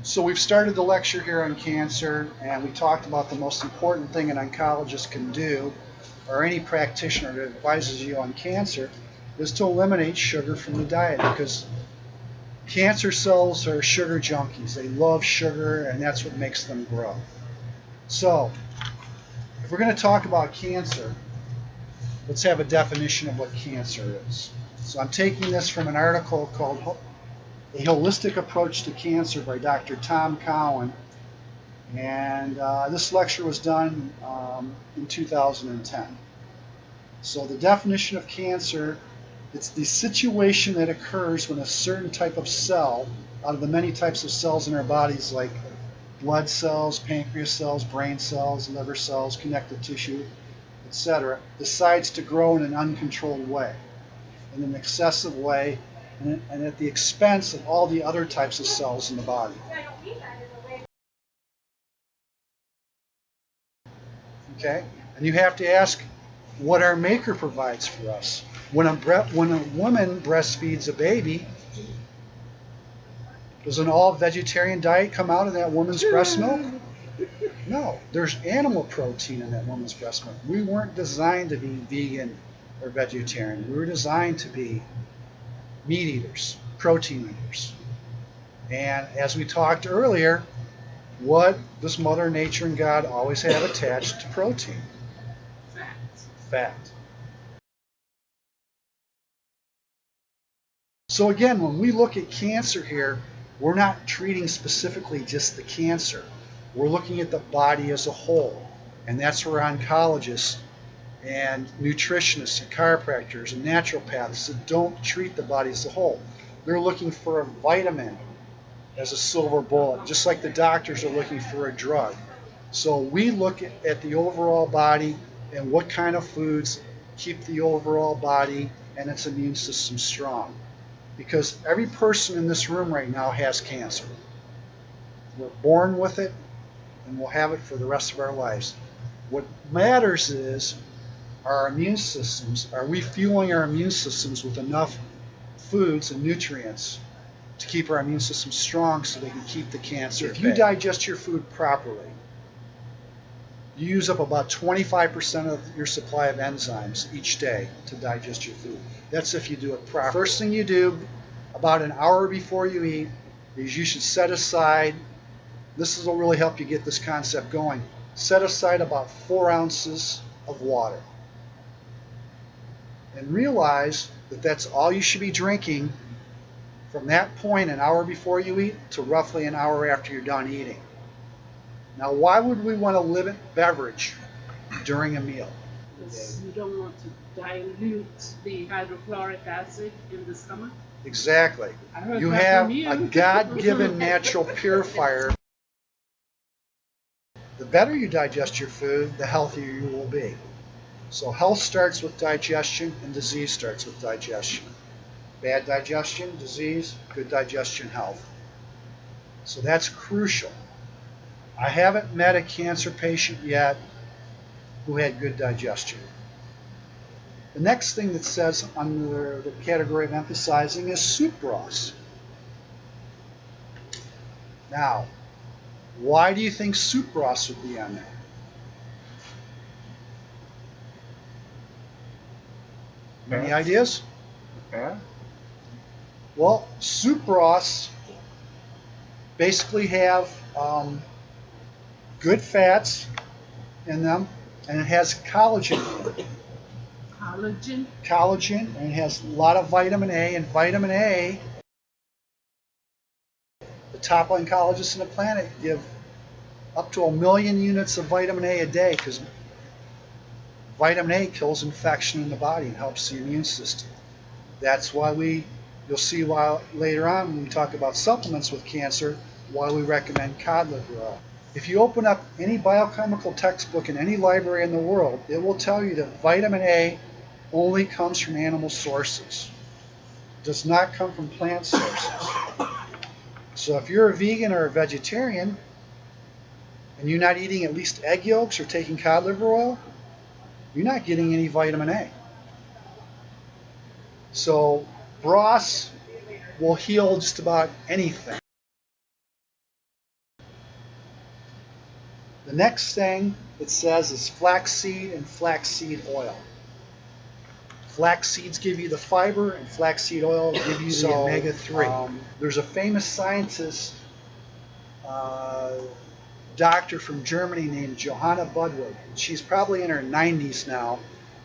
So we've started the lecture here on cancer, and we talked about the most important thing an oncologist can do, or any practitioner that advises you on cancer, is to eliminate sugar from the diet, because cancer cells are sugar junkies. They love sugar, and that's what makes them grow. So if we're going to talk about cancer, let's have a definition of what cancer is. So I'm taking this from an article called A Holistic Approach to Cancer by Dr. Tom Cowan, and this lecture was done in 2010. So the definition of cancer, it's the situation that occurs when a certain type of cell, out of the many types of cells in our bodies like blood cells, pancreas cells, brain cells, liver cells, connective tissue, etc., decides to grow in an uncontrolled way, in an excessive way, and at the expense of all the other types of cells in the body. Okay? And you have to ask what our Maker provides for us. When a woman breastfeeds a baby, does an all-vegetarian diet come out of that woman's breast milk? No. There's animal protein in that woman's breast milk. We weren't designed to be vegan or vegetarian. We were designed to be meat eaters, protein eaters. And as we talked earlier, what does Mother Nature and God always have attached to protein? Fat. So again, when we look at cancer here, we're not treating specifically just the cancer. We're looking at the body as a whole. And that's where oncologists and nutritionists and chiropractors and naturopaths that don't treat the body as a whole. They're looking for a vitamin as a silver bullet, just like the doctors are looking for a drug. So we look at the overall body and what kind of foods keep the overall body and its immune system strong. Because every person in this room right now has cancer. We're born with it, and we'll have it for the rest of our lives. What matters is our immune systems. Are we fueling our immune systems with enough foods and nutrients to keep our immune system strong so they can keep the cancer at bay? If you digest your food properly, you use up about 25% of your supply of enzymes each day to digest your food. That's if you do it properly. First thing you do about an hour before you eat is you should set aside, this will really help you get this concept going, set aside about 4 ounces of water. And realize that that's all you should be drinking from that point an hour before you eat to roughly an hour after you're done eating. Now, why would we want to limit beverage during a meal? Because you don't want to dilute the hydrochloric acid in the stomach? Exactly. I heard You that have from you. a God-given natural purifier. The better you digest your food, the healthier you will be. So health starts with digestion, and disease starts with digestion. Bad digestion, disease; good digestion, health. So that's crucial. I haven't met a cancer patient yet who had good digestion. The next thing that says under the category of emphasizing is soup broths. Now, why do you think soup broths would be on there? Any ideas? Yeah. Well, soup broths basically have good fats in them, and it has collagen in it. Collagen? Collagen, and it has a lot of vitamin A, and vitamin A, the top oncologists on the planet give up to 1 million units of vitamin A a day, because vitamin A kills infection in the body and helps the immune system. That's why you'll see why later on when we talk about supplements with cancer, why we recommend cod liver oil. If you open up any biochemical textbook in any library in the world, it will tell you that vitamin A only comes from animal sources. It does not come from plant sources. So if you're a vegan or a vegetarian and you're not eating at least egg yolks or taking cod liver oil, you're not getting any vitamin A. So broths will heal just about anything. The next thing it says is flaxseed and flaxseed oil. Flax seeds give you the fiber, and flaxseed oil give you the omega-3. There's a famous scientist, doctor from Germany named Johanna Budwig. She's probably in her 90s now,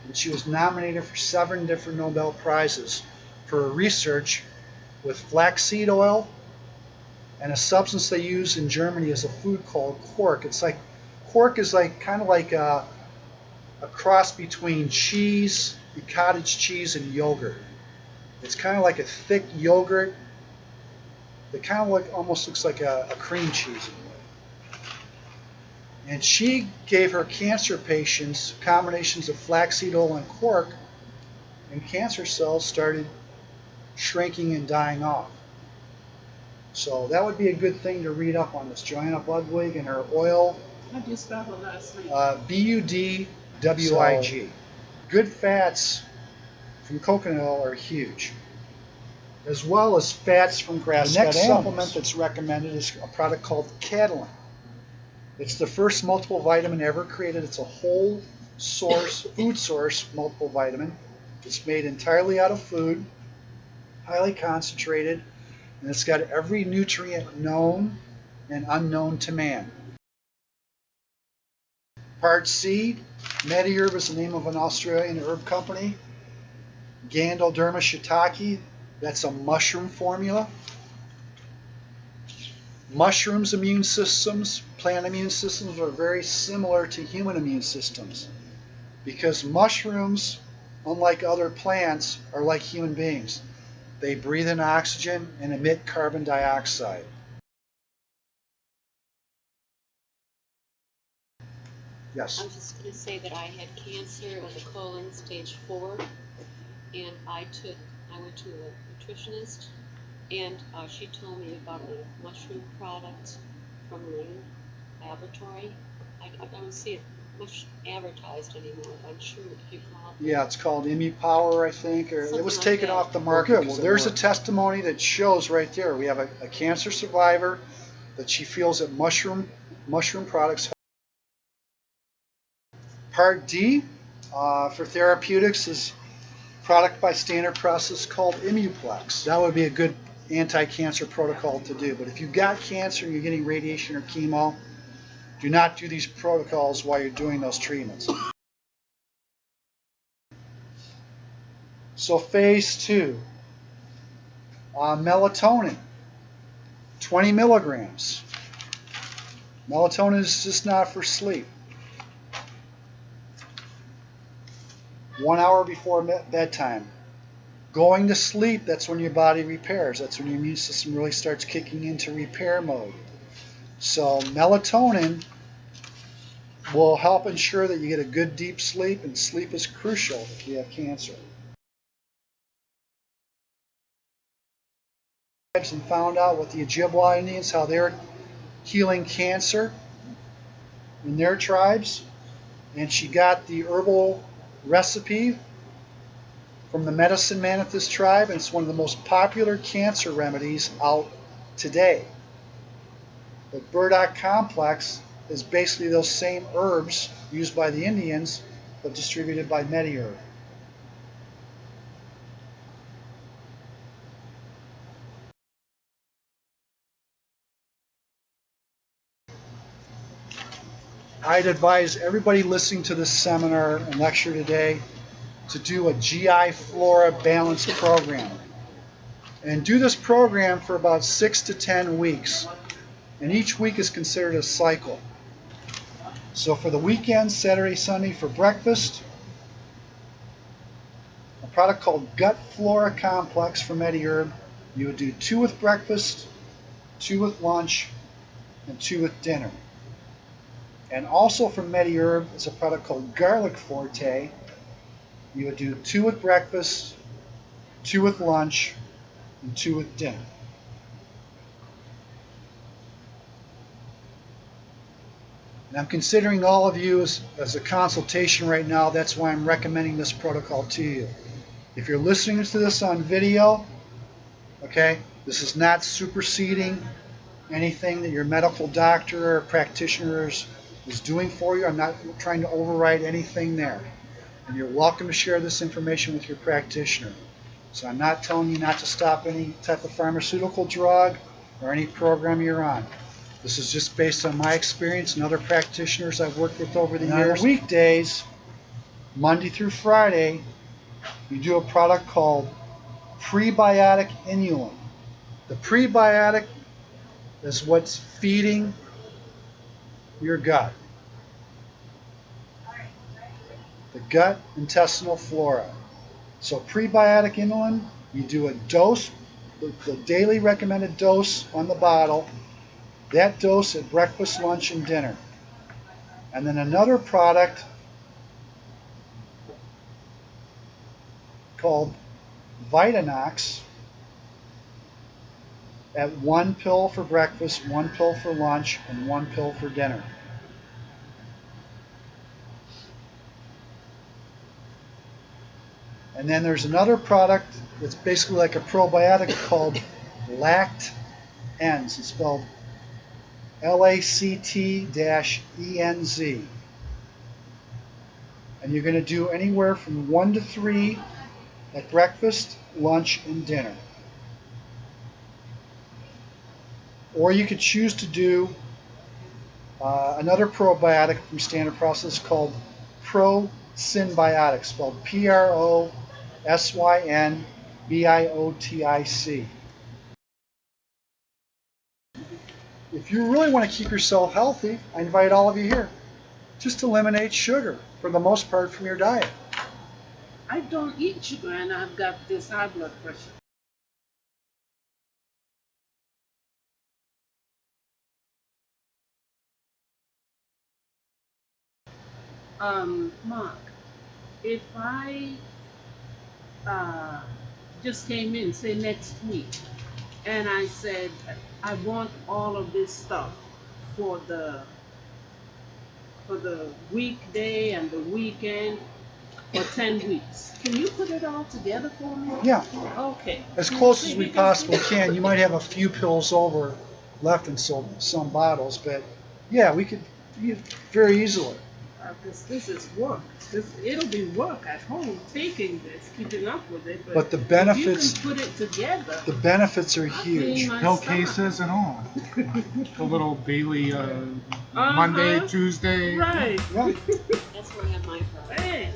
and she was nominated for 7 different Nobel Prizes for her research with flaxseed oil and a substance they use in Germany is a food called quark. Quark is kind of like a cross between cheese, cottage cheese, and yogurt. It's kind of like a thick yogurt that kind of almost looks like a cream cheese. And she gave her cancer patients combinations of flaxseed oil and quark, and cancer cells started shrinking and dying off. So that would be a good thing to read up on this. Johanna Budwig and her oil. How do you spell her last name? Budwig. So, good fats from coconut oil are huge, as well as fats from grass-fed animals. The next supplement that's recommended is a product called Catalin. It's the first multiple vitamin ever created. It's a whole food source multiple vitamin. It's made entirely out of food, highly concentrated, and it's got every nutrient known and unknown to man. Part C, Mediherb is the name of an Australian herb company. Gandoderma shiitake, that's a mushroom formula. Mushrooms' immune systems, plant immune systems are very similar to human immune systems because mushrooms, unlike other plants, are like human beings. They breathe in oxygen and emit carbon dioxide. Yes? I was just going to say that I had cancer of the colon, stage 4, and I went to a nutritionist, and she told me about a mushroom product from the laboratory. I don't see it much advertised anymore. I'm sure if you call it. Yeah, it's called ImmuPower, I think, or it was taken off the market. Well, good. Well, there's a testimony that shows right there. We have a cancer survivor that she feels that mushroom products. Part D for therapeutics is product by Standard Process called Immuplex. That would be a good anti-cancer protocol to do. But if you've got cancer and you're getting radiation or chemo, do not do these protocols while you're doing those treatments. So phase 2, melatonin, 20 milligrams. Melatonin is just not for sleep. 1 hour before bedtime. Going to sleep, that's when your body repairs. That's when your immune system really starts kicking into repair mode. So melatonin will help ensure that you get a good deep sleep, and sleep is crucial if you have cancer. And found out with the Ojibwa Indians how they're healing cancer in their tribes, and she got the herbal recipe from the medicine man at this tribe, and it's one of the most popular cancer remedies out today. The burdock complex is basically those same herbs used by the Indians, but distributed by Mediherb. I'd advise everybody listening to this seminar and lecture today to do a GI Flora Balance program. And do this program for about 6 to 10 weeks. And each week is considered a cycle. So for the weekend, Saturday, Sunday for breakfast, a product called Gut Flora Complex from Mediherb. You would do 2 with breakfast, 2 with lunch, and 2 with dinner. And also from Mediherb is a product called Garlic Forte. You would do 2 with breakfast, 2 with lunch, and 2 with dinner. And I'm considering all of you as a consultation right now. That's why I'm recommending this protocol to you. If you're listening to this on video, okay, this is not superseding anything that your medical doctor or practitioners is doing for you. I'm not trying to override anything there. And you're welcome to share this information with your practitioner. So I'm not telling you not to stop any type of pharmaceutical drug or any program you're on. This is just based on my experience and other practitioners I've worked with over the years. On weekdays, Monday through Friday, you do a product called prebiotic inulin. The prebiotic is what's feeding your gut. The gut intestinal flora. So prebiotic inulin, you do a dose, the daily recommended dose on the bottle, that dose at breakfast, lunch, and dinner. And then another product called Vitanox at 1 pill for breakfast, 1 pill for lunch, and 1 pill for dinner. And then there's another product that's basically like a probiotic called Lact-Enz. It's spelled LACT-ENZ. And you're going to do anywhere from 1 to 3 at breakfast, lunch, and dinner. Or you could choose to do another probiotic from Standard Process called Prosymbiotic, spelled Prosymbiotic. If you really want to keep yourself healthy, I invite all of you here. Just eliminate sugar for the most part from your diet. I don't eat sugar and I've got this high blood pressure. Mark, if I just came in, say next week, and I said, I want all of this stuff for the weekday and the weekend for 10 weeks. Can you put it all together for me? Yeah. Okay. As close as we possibly can. You might have a few pills over left in some bottles, but yeah, we could very easily. This is work. It'll be work at home taking this, keeping up with it. But the benefits, if you can put it together, the benefits are huge. Pill cases and all. The little daily Monday, Tuesday. Right. Right. That's where I have my problem. Hey.